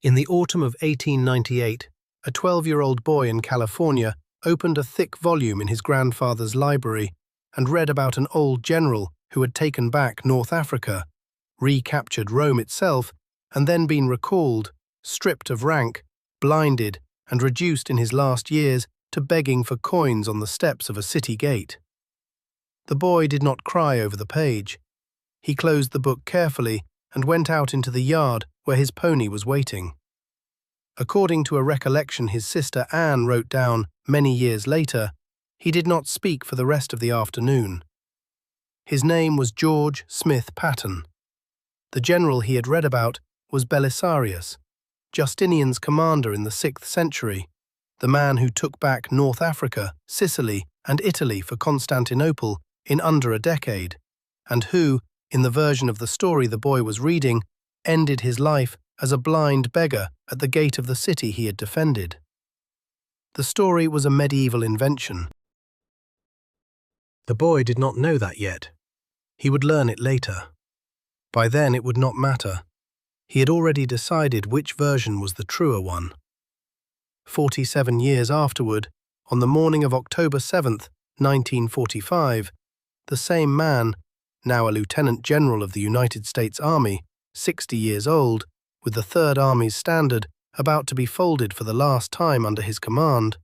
In the autumn of 1898, a 12-year-old boy in California opened a thick volume in his grandfather's library and read about an old general who had taken back North Africa, recaptured Rome itself, and then been recalled, stripped of rank, blinded, and reduced in his last years to begging for coins on the steps of a city gate. The boy did not cry over the page. He closed the book carefully and went out into the yard where his pony was waiting. According to a recollection his sister Anne wrote down many years later, he did not speak for the rest of the afternoon. His name was George Smith Patton. The general he had read about was Belisarius, Justinian's commander in the 6th century, the man who took back North Africa, Sicily, and Italy for Constantinople in under a decade, and who, in the version of the story the boy was reading, ended his life as a blind beggar at the gate of the city he had defended. The story was a medieval invention. The boy did not know that yet. He would learn it later. By then it would not matter. He had already decided which version was the truer one. 47 years afterward, on the morning of October 7th, 1945, the same man, now a lieutenant general of the United States Army, 60 years old, with the Third Army's standard about to be folded for the last time under his command,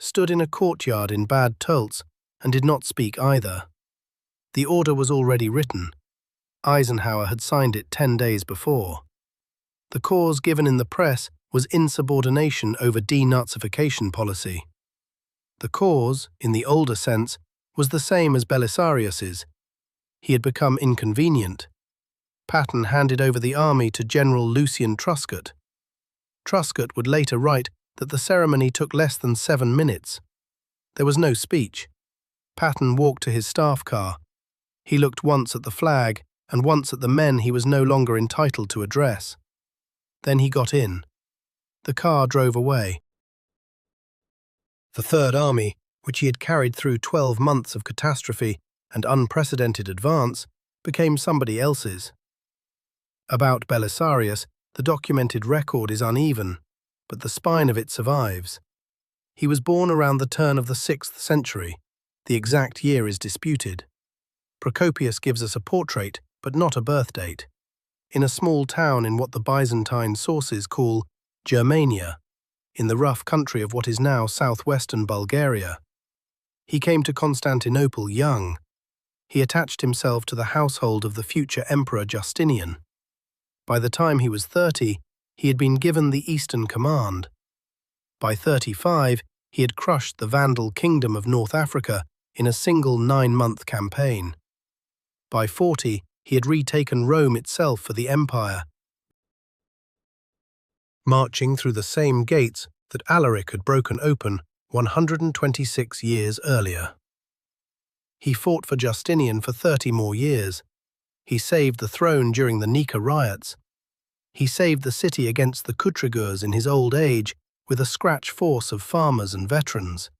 stood in a courtyard in Bad Tölz and did not speak either. The order was already written. Eisenhower had signed it 10 days before. The cause given in the press was insubordination over denazification policy. The cause, in the older sense, was the same as Belisarius's. He had become inconvenient. Patton handed over the army to General Lucien Truscott. Truscott would later write that the ceremony took less than 7 minutes. There was no speech. Patton walked to his staff car. He looked once at the flag and once at the men he was no longer entitled to address. Then he got in. The car drove away. The Third Army, which he had carried through 12 months of catastrophe and unprecedented advance, became somebody else's. About Belisarius, the documented record is uneven, but the spine of it survives. He was born around the turn of the 6th century. The exact year is disputed. Procopius gives us a portrait, but not a birth date, in a small town in what the Byzantine sources call Germania, in the rough country of what is now southwestern Bulgaria. He came to Constantinople young. He attached himself to the household of the future Emperor Justinian. By the time he was 30, he had been given the Eastern Command. By 35, he had crushed the Vandal kingdom of North Africa in a single 9-month campaign. By 40, he had retaken Rome itself for the empire, marching through the same gates that Alaric had broken open 126 years earlier. He fought for Justinian for 30 more years. He saved the throne during the Nika riots. He saved the city against the Kutrigurs in his old age with a scratch force of farmers and veterans.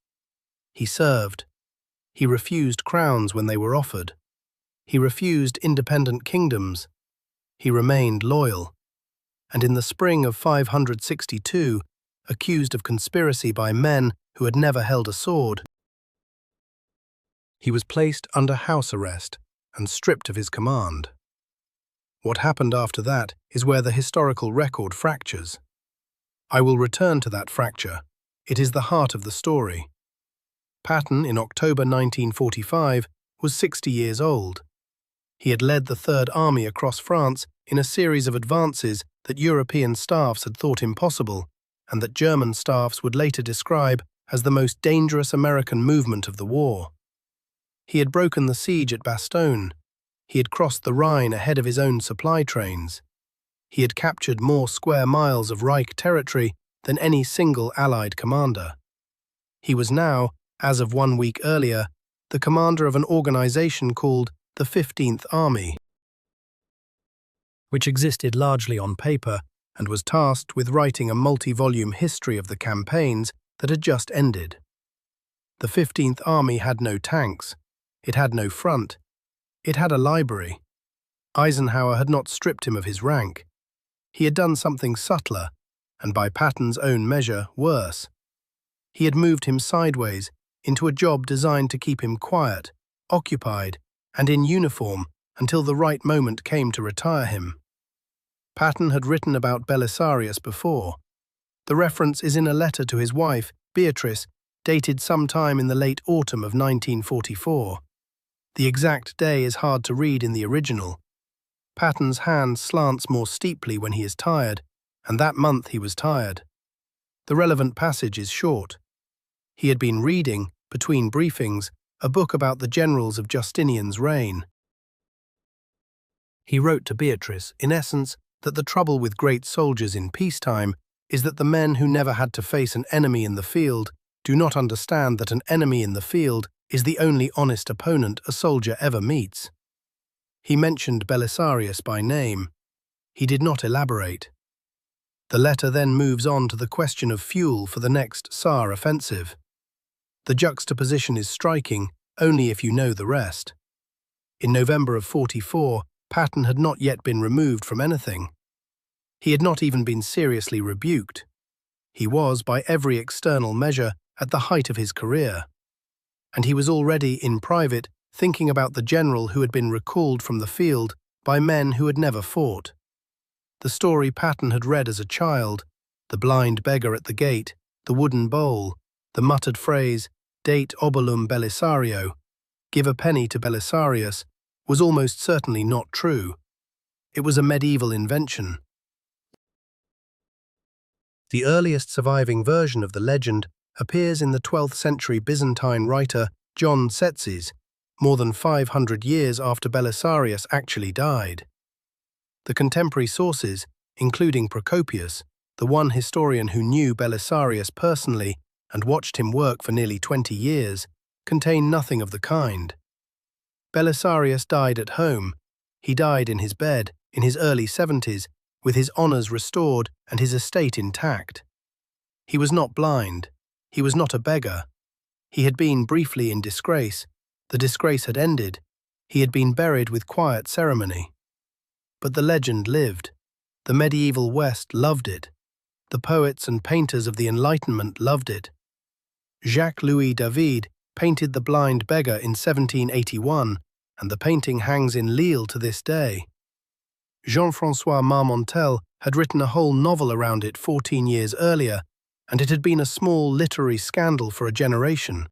He served. He refused crowns when they were offered. He refused independent kingdoms. He remained loyal. And in the spring of 562, accused of conspiracy by men who had never held a sword, he was placed under house arrest and stripped of his command. What happened after that is where the historical record fractures. I will return to that fracture. It is the heart of the story. Patton, in October 1945, was 60 years old. He had led the Third Army across France in a series of advances that European staffs had thought impossible, and that German staffs would later describe as the most dangerous American movement of the war. He had broken the siege at Bastogne. He had crossed the Rhine ahead of his own supply trains. He had captured more square miles of Reich territory than any single Allied commander. He was now, as of 1 week earlier, the commander of an organization called the 15th Army, which existed largely on paper and was tasked with writing a multi-volume history of the campaigns that had just ended. The 15th Army had no tanks. It had no front. It had a library. Eisenhower had not stripped him of his rank. He had done something subtler and by Patton's own measure, worse. He had moved him sideways into a job designed to keep him quiet, occupied, and in uniform until the right moment came to retire him. Patton had written about Belisarius before. The reference is in a letter to his wife, Beatrice, dated sometime in the late autumn of 1944. The exact day is hard to read in the original. Patton's hand slants more steeply when he is tired, and that month he was tired. The relevant passage is short. He had been reading, between briefings, a book about the generals of Justinian's reign. He wrote to Beatrice, in essence, that the trouble with great soldiers in peacetime is that the men who never had to face an enemy in the field do not understand that an enemy in the field is the only honest opponent a soldier ever meets. He mentioned Belisarius by name. He did not elaborate. The letter then moves on to the question of fuel for the next Saar offensive. The juxtaposition is striking only if you know the rest. In November of 44, Patton had not yet been removed from anything. He had not even been seriously rebuked. He was, by every external measure, at the height of his career. And he was already, in private, thinking about the general who had been recalled from the field by men who had never fought. The story Patton had read as a child, the blind beggar at the gate, the wooden bowl, the muttered phrase, "Date obolum Belisario," give a penny to Belisarius, was almost certainly not true. It was a medieval invention. The earliest surviving version of the legend appears in the 12th century Byzantine writer John Tzetzes, more than 500 years after Belisarius actually died. The contemporary sources, including Procopius, the one historian who knew Belisarius personally and watched him work for nearly 20 years, contain nothing of the kind. Belisarius died at home. He died in his bed, in his early 70s, with his honours restored and his estate intact. He was not blind. He was not a beggar. He had been briefly in disgrace. The disgrace had ended. He had been buried with quiet ceremony. But the legend lived. The medieval West loved it. The poets and painters of the Enlightenment loved it. Jacques-Louis David painted the blind beggar in 1781, and the painting hangs in Lille to this day. Jean-François Marmontel had written a whole novel around it 14 years earlier, and it had been a small literary scandal for a generation.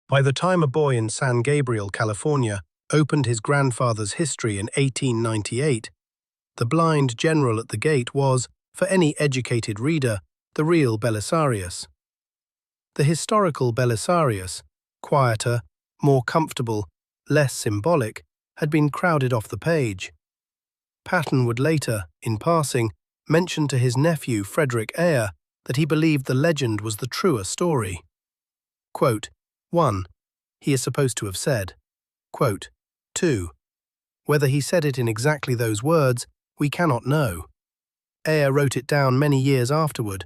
By the time a boy in San Gabriel, California, opened his grandfather's history in 1898, the blind general at the gate was, for any educated reader, the real Belisarius. The historical Belisarius, quieter, more comfortable, less symbolic, had been crowded off the page. Patton would later, in passing, mention to his nephew Frederick Aide that he believed the legend was the truer story. Quote, 1. He is supposed to have said. Quote, 2. Whether he said it in exactly those words, we cannot know. Aide wrote it down many years afterward,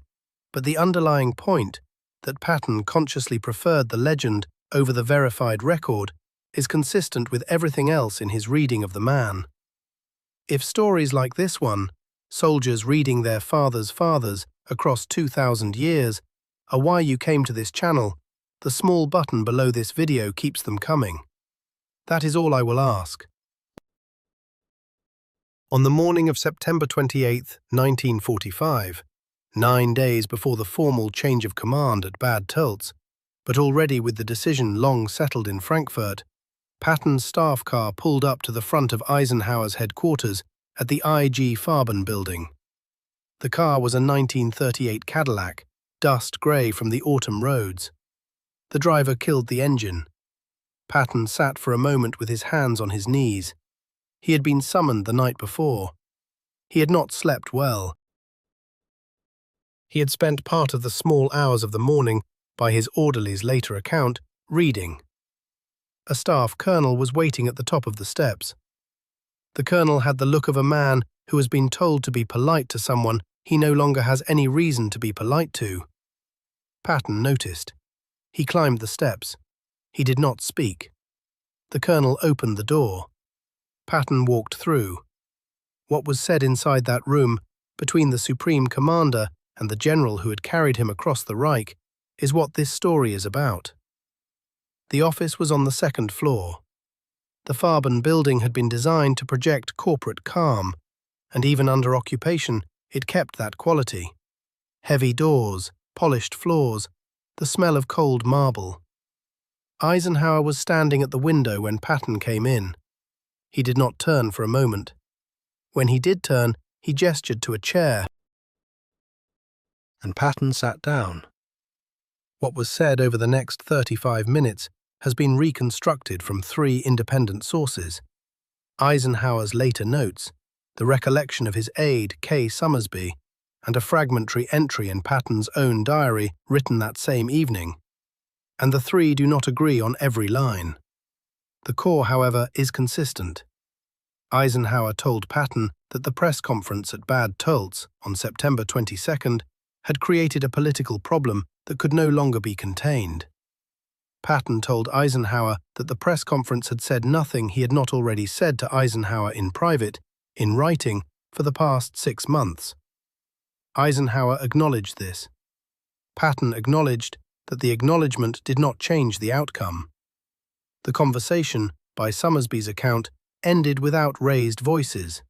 but the underlying point, that Patton consciously preferred the legend over the verified record, is consistent with everything else in his reading of the man. If stories like this one, soldiers reading their fathers' fathers across 2,000 years, are why you came to this channel, the small button below this video keeps them coming. That is all I will ask. On the morning of September 28, 1945, 9 days before the formal change of command at Bad Tölz, but already with the decision long settled in Frankfurt, Patton's staff car pulled up to the front of Eisenhower's headquarters at the IG Farben building. The car was a 1938 Cadillac, dust grey from the autumn roads. The driver killed the engine. Patton sat for a moment with his hands on his knees. He had been summoned the night before. He had not slept well. He had spent part of the small hours of the morning, by his orderly's later account, reading. A staff colonel was waiting at the top of the steps. The colonel had the look of a man who has been told to be polite to someone he no longer has any reason to be polite to. Patton noticed. He climbed the steps. He did not speak. The colonel opened the door. Patton walked through. What was said inside that room between the supreme commander and the general who had carried him across the Reich is what this story is about. The office was on the second floor. The Farben building had been designed to project corporate calm, and even under occupation, it kept that quality. Heavy doors, polished floors, the smell of cold marble. Eisenhower was standing at the window when Patton came in. He did not turn for a moment. When he did turn, he gestured to a chair, and Patton sat down. What was said over the next 35 minutes has been reconstructed from 3 independent sources: Eisenhower's later notes, the recollection of his aide, K. Summersby, and a fragmentary entry in Patton's own diary written that same evening. And the 3 do not agree on every line. The core, however, is consistent. Eisenhower told Patton that the press conference at Bad Tölz on September 22nd had created a political problem that could no longer be contained. Patton told Eisenhower that the press conference had said nothing he had not already said to Eisenhower in private, in writing, for the past 6 months. Eisenhower acknowledged this. Patton acknowledged that the acknowledgement did not change the outcome. The conversation, by Summersby's account, ended without raised voices.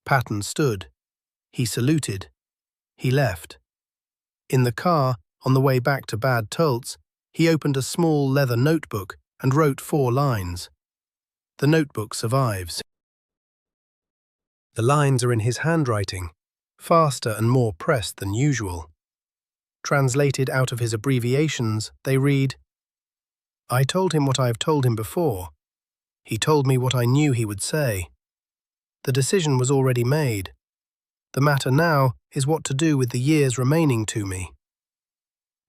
Patton stood. He saluted. He left. In the car, on the way back to Bad Tölz, he opened a small leather notebook and wrote 4 lines. The notebook survives. The lines are in his handwriting, faster and more pressed than usual. Translated out of his abbreviations, they read, "I told him what I have told him before. He told me what I knew he would say. The decision was already made. The matter now is what to do with the years remaining to me."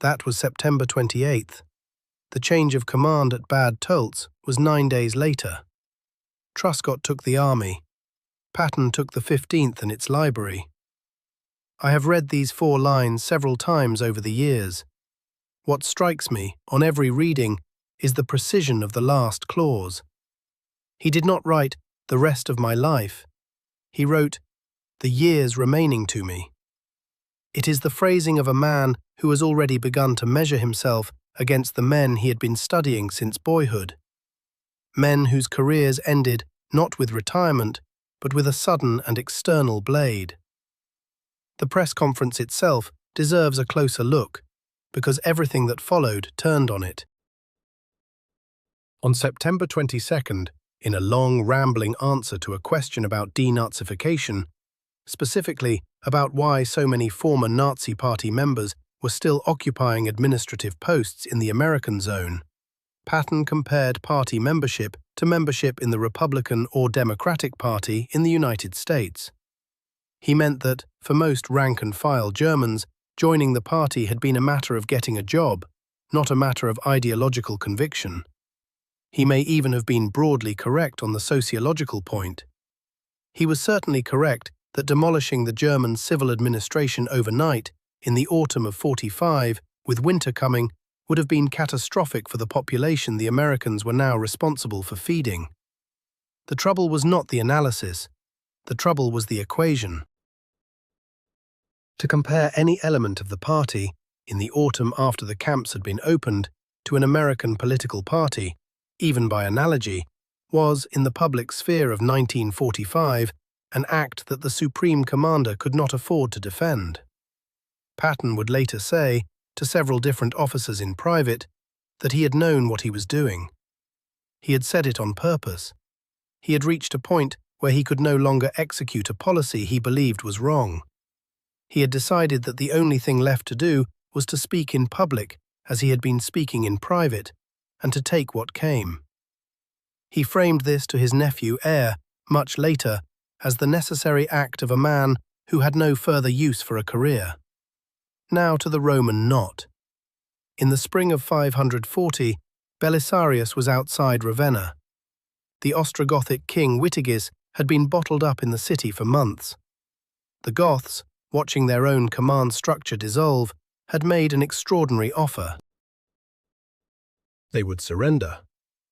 That was September 28th. The change of command at Bad Tölz was 9 days later. Truscott took the army. Patton took the 15th and its library. I have read these 4 lines several times over the years. What strikes me, on every reading, is the precision of the last clause. He did not write, "the rest of my life." He wrote, "the years remaining to me." It is the phrasing of a man who has already begun to measure himself against the men he had been studying since boyhood. Men whose careers ended not with retirement, but with a sudden and external blade. The press conference itself deserves a closer look, because everything that followed turned on it. On September 22nd, in a long, rambling answer to a question about denazification, specifically about why so many former Nazi Party members were still occupying administrative posts in the American zone, Patton compared party membership to membership in the Republican or Democratic Party in the United States. He meant that, for most rank-and-file Germans, joining the party had been a matter of getting a job, not a matter of ideological conviction. He may even have been broadly correct on the sociological point. He was certainly correct that demolishing the German civil administration overnight, in the autumn of '45, with winter coming, would have been catastrophic for the population the Americans were now responsible for feeding. The trouble was not the analysis. The trouble was the equation. To compare any element of the party, in the autumn after the camps had been opened, to an American political party, even by analogy, was, in the public sphere of 1945, an act that the Supreme Commander could not afford to defend. Patton would later say, to several different officers in private, that he had known what he was doing. He had said it on purpose. He had reached a point where he could no longer execute a policy he believed was wrong. He had decided that the only thing left to do was to speak in public as he had been speaking in private, and to take what came. He framed this to his nephew Aide, much later, as the necessary act of a man who had no further use for a career. Now to the Roman knot. In the spring of 540, Belisarius was outside Ravenna. The Ostrogothic king Witigis had been bottled up in the city for months. The Goths, watching their own command structure dissolve, had made an extraordinary offer. They would surrender,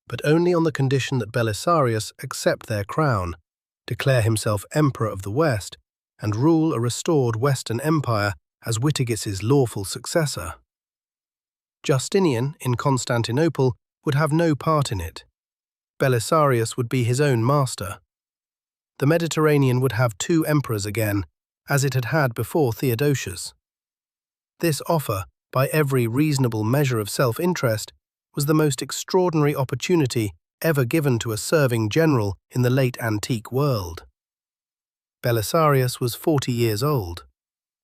but only on the condition that Belisarius accept their crown, declare himself Emperor of the West, and rule a restored Western Empire as Witigis' lawful successor. Justinian, in Constantinople, would have no part in it. Belisarius would be his own master. The Mediterranean would have two emperors again, as it had had before Theodosius. This offer, by every reasonable measure of self-interest, was the most extraordinary opportunity ever given to a serving general in the late antique world. Belisarius was 40 years old,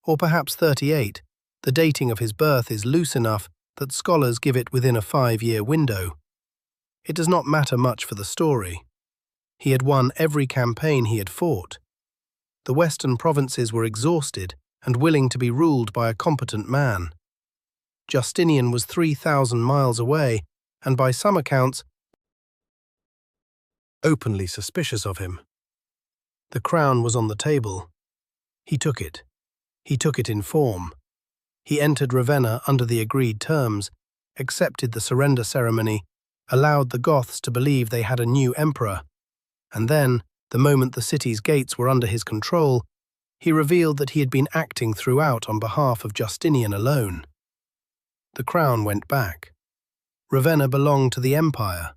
or perhaps 38. The dating of his birth is loose enough that scholars give it within a 5-year window. It does not matter much for the story. He had won every campaign he had fought. The western provinces were exhausted and willing to be ruled by a competent man. Justinian was 3,000 miles away, and by some accounts, openly suspicious of him. The crown was on the table. He took it. He took it in form. He entered Ravenna under the agreed terms, accepted the surrender ceremony, allowed the Goths to believe they had a new emperor, and then, the moment the city's gates were under his control, he revealed that he had been acting throughout on behalf of Justinian alone. The crown went back. Ravenna belonged to the empire.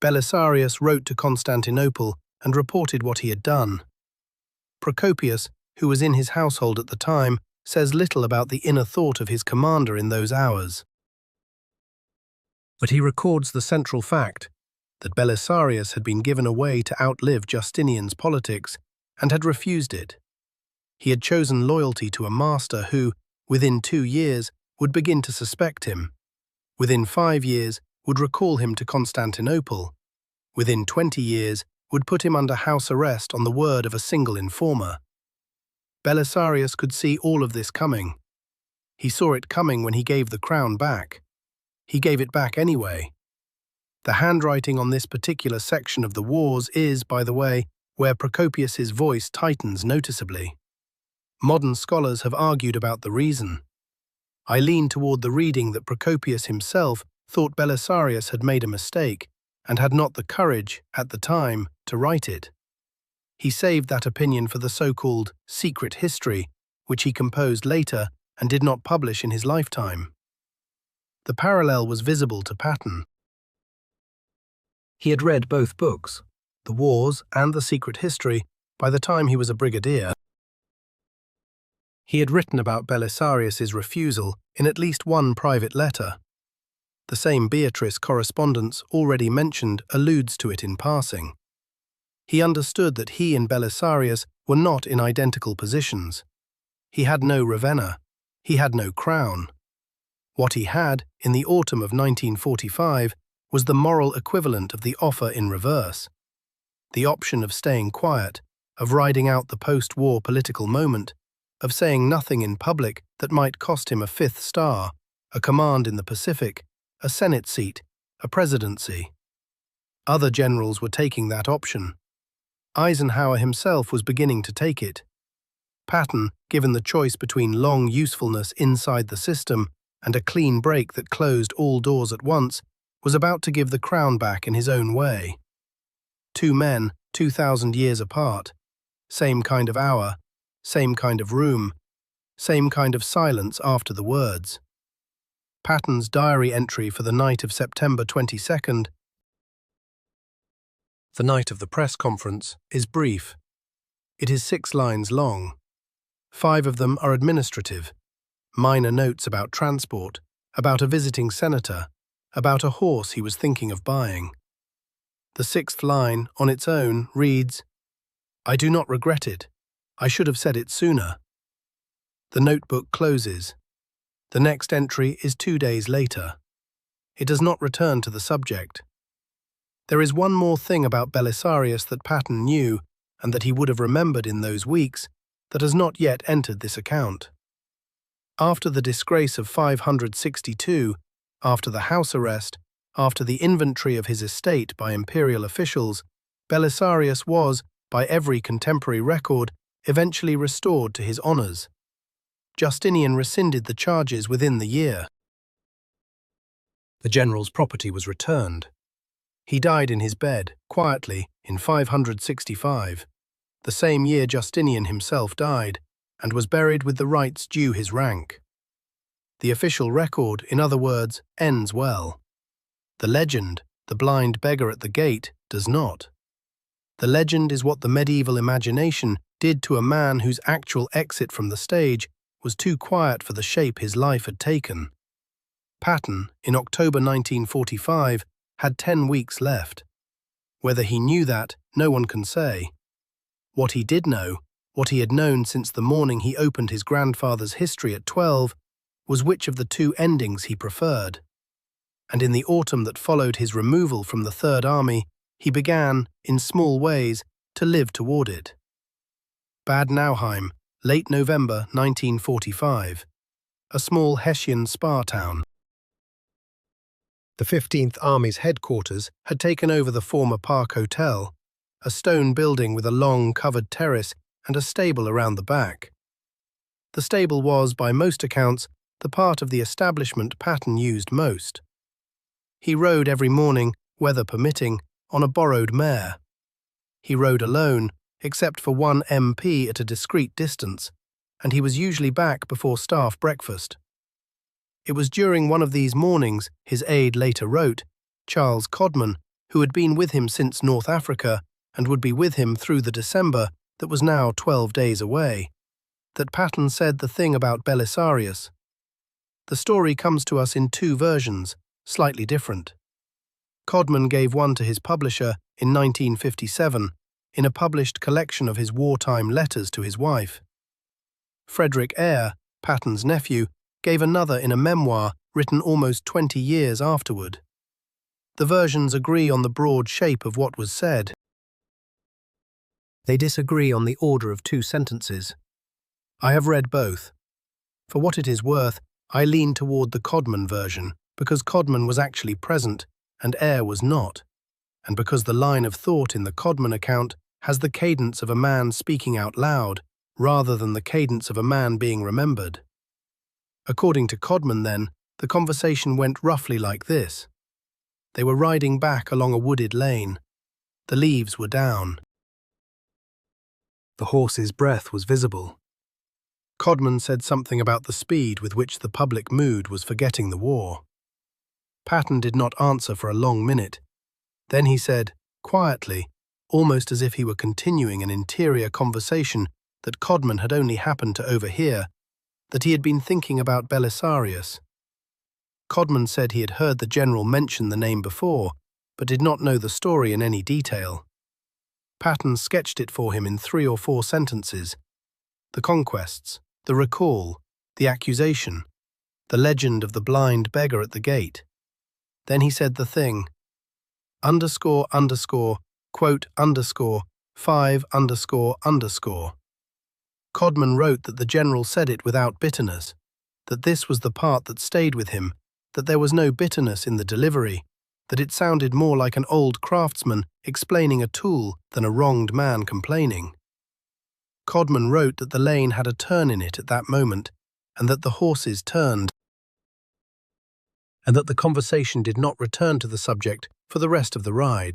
Belisarius wrote to Constantinople and reported what he had done. Procopius, who was in his household at the time, says little about the inner thought of his commander in those hours. But he records the central fact that Belisarius had been given a way to outlive Justinian's politics and had refused it. He had chosen loyalty to a master who, within 2 years, would begin to suspect him. Within 5 years, would recall him to Constantinople. Within 20 years, would put him under house arrest on the word of a single informer. Belisarius could see all of this coming. He saw it coming when he gave the crown back. He gave it back anyway. The handwriting on this particular section of the wars is, by the way, where Procopius's voice tightens noticeably. Modern scholars have argued about the reason. I lean toward the reading that Procopius himself thought Belisarius had made a mistake and had not the courage, at the time, to write it. He saved that opinion for the so-called secret history, which he composed later and did not publish in his lifetime. The parallel was visible to Patton. He had read both books, The Wars and The Secret History, by the time he was a brigadier. He had written about Belisarius's refusal in at least one private letter. The same Beatrice correspondence already mentioned alludes to it in passing. He understood that he and Belisarius were not in identical positions. He had no Ravenna. He had no crown. What he had, in the autumn of 1945, was the moral equivalent of the offer in reverse. The option of staying quiet, of riding out the post-war political moment, of saying nothing in public that might cost him a 5th star, a command in the Pacific, a Senate seat, a presidency. Other generals were taking that option. Eisenhower himself was beginning to take it. Patton, given the choice between long usefulness inside the system and a clean break that closed all doors at once, was about to give the crown back in his own way. Two men, 2,000 years apart, same kind of hour, same kind of room, same kind of silence after the words. Patton's diary entry for the night of September 22nd, the night of the press conference, is brief. It is 6 lines long. 5 of them are administrative, minor notes about transport, about a visiting senator, about a horse he was thinking of buying. The 6th line, on its own, reads, "I do not regret it. I should have said it sooner." The notebook closes. The next entry is 2 days later. It does not return to the subject. There is one more thing about Belisarius that Patton knew, and that he would have remembered in those weeks, that has not yet entered this account. After the disgrace of 562, after the house arrest, after the inventory of his estate by imperial officials, Belisarius was, by every contemporary record, eventually restored to his honours. Justinian rescinded the charges within the year. The general's property was returned. He died in his bed, quietly, in 565. the same year Justinian himself died, and was buried with the rites due his rank. The official record, in other words, ends well. The legend, the blind beggar at the gate, does not. The legend is what the medieval imagination did to a man whose actual exit from the stage was too quiet for the shape his life had taken. Patton, in October 1945, had 10 weeks left. Whether he knew that, no one can say. What he did know, what he had known since the morning he opened his grandfather's history at 12, was which of the two endings he preferred. And in the autumn that followed his removal from the Third Army, he began, in small ways, to live toward it. Bad Nauheim, late November 1945. A small Hessian spa town. The 15th Army's headquarters had taken over the former Park Hotel, a stone building with a long covered terrace and a stable around the back. The stable was, by most accounts, the part of the establishment Patton used most. He rode every morning, weather permitting, on a borrowed mare. He rode alone, except for one MP at a discreet distance, and he was usually back before staff breakfast. It was during one of these mornings, his aide later wrote, Charles Codman, who had been with him since North Africa and would be with him through the December that was now 12 days away, that Patton said the thing about Belisarius. The story comes to us in two versions, slightly different. Codman gave one to his publisher in 1957 in a published collection of his wartime letters to his wife. Frederick Eyre, Patton's nephew, gave another in a memoir written almost 20 years afterward. The versions agree on the broad shape of what was said. They disagree on the order of two sentences. I have read both. For what it is worth, I lean toward the Codman version, because Codman was actually present and Eyre was not, and because the line of thought in the Codman account has the cadence of a man speaking out loud, rather than the cadence of a man being remembered. According to Codman, then, the conversation went roughly like this. They were riding back along a wooded lane. The leaves were down. The horse's breath was visible. Codman said something about the speed with which the public mood was forgetting the war. Patton did not answer for a long minute. Then he said, quietly, almost as if he were continuing an interior conversation that Codman had only happened to overhear, that he had been thinking about Belisarius. Codman said he had heard the general mention the name before, but did not know the story in any detail. Patton sketched it for him in 3 or 4 sentences. The conquests, the recall, the accusation, the legend of the blind beggar at the gate. Then he said the thing. ___, quote __, 5___. Codman wrote that the general said it without bitterness, that this was the part that stayed with him, that there was no bitterness in the delivery, that it sounded more like an old craftsman explaining a tool than a wronged man complaining. Codman wrote that the lane had a turn in it at that moment, and that the horses turned, and that the conversation did not return to the subject for the rest of the ride.